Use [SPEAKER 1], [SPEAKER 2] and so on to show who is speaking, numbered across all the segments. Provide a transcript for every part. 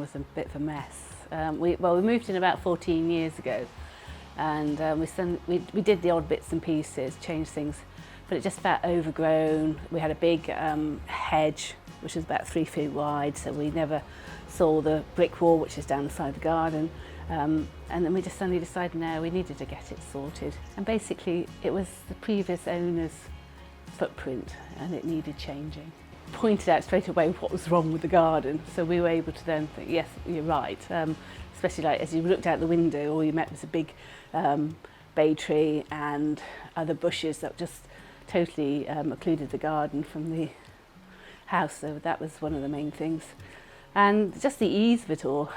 [SPEAKER 1] was a bit of a mess. We moved in about 14 years ago, and we did the odd bits and pieces, changed things, but it just felt overgrown. We had a big hedge, which was about 3 feet wide, so we never saw the brick wall, which is down the side of the garden. And then we just suddenly decided, no, we needed to get it sorted. And basically, it was the previous owner's footprint, and it needed changing. Pointed out straight away what was wrong with the garden, so we were able to then think, yes, you're right. Especially like as you looked out the window, all you met was a big bay tree and other bushes that just totally occluded the garden from the house. So that was one of the main things, and just the ease of it all.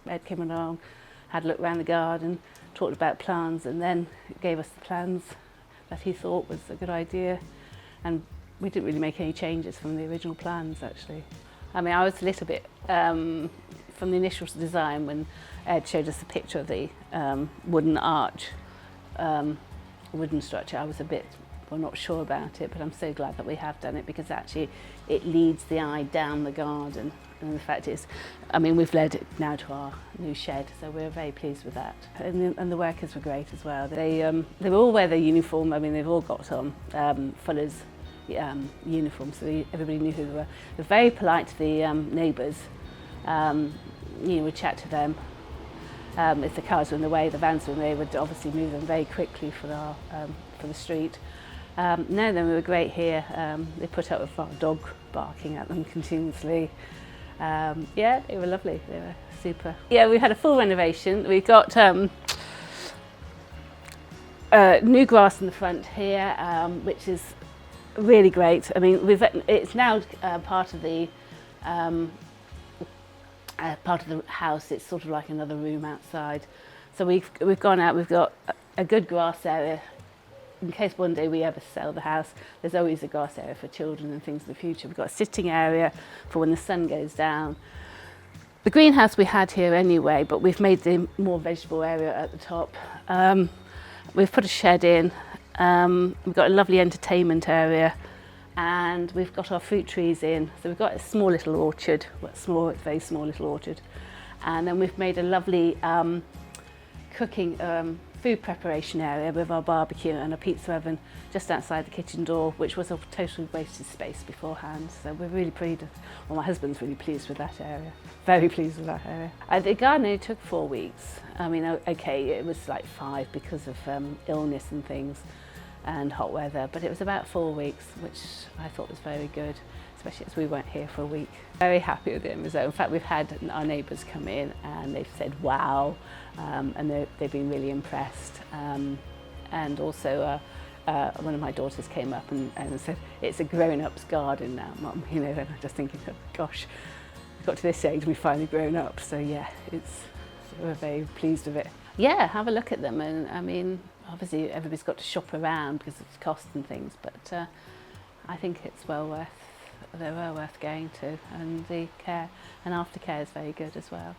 [SPEAKER 1] Ed came along, had a look around the garden, talked about plans, and then gave us the plans that he thought was a good idea. And we didn't really make any changes from the original plans, actually. I mean, I was a little bit, from the initial design, when Ed showed us a picture of the wooden arch, wooden structure, I was a bit, well, not sure about it, but I'm so glad that we have done it, because actually it leads the eye down the garden. And the fact is, I mean, we've led it now to our new shed, so we're very pleased with that. And the workers were great as well. They all wear their uniform. I mean, they've all got on Fuller's uniforms, so everybody knew who they were. They're very polite to the neighbours. We chat to them. If the cars were in the way, the vans were in the way, they would obviously move them very quickly for the street. No, then we were great here. They put up with our dog barking at them continuously. Yeah, they were lovely. They were super. Yeah, we had a full renovation. We've got new grass in the front here, which is really great. I mean, it's now part of the house. It's sort of like another room outside. So we've gone out. We've got a good grass area. In case one day we ever sell the house, there's always a grass area for children and things in the future. We've got a sitting area for when the sun goes down. The greenhouse we had here anyway, but we've made the more vegetable area at the top. We've put a shed in. We've got a lovely entertainment area, and we've got our fruit trees in. So we've got a small little orchard, very small little orchard. And then we've made a lovely cooking food preparation area with our barbecue and a pizza oven just outside the kitchen door, which was a totally wasted space beforehand. So we're really pleased. Well, my husband's really pleased with that area. Very pleased with that area. The garden only took 4 weeks. I mean, okay, it was like 5 because of illness and things and hot weather, but it was about 4 weeks, which I thought was very good, especially as we weren't here for a week. Very happy with the end result. In fact, we've had our neighbours come in and they've said, wow, and they've been really impressed. And also one of my daughters came up and said, it's a grown-up's garden now, Mum. You know, and I'm just thinking, oh, gosh, we've got to this age, we've finally grown up. So yeah, we're very pleased with it. Yeah, have a look at them. And I mean, obviously everybody's got to shop around because of cost and things, but I think it's they were worth going to, and the care and aftercare is very good as well.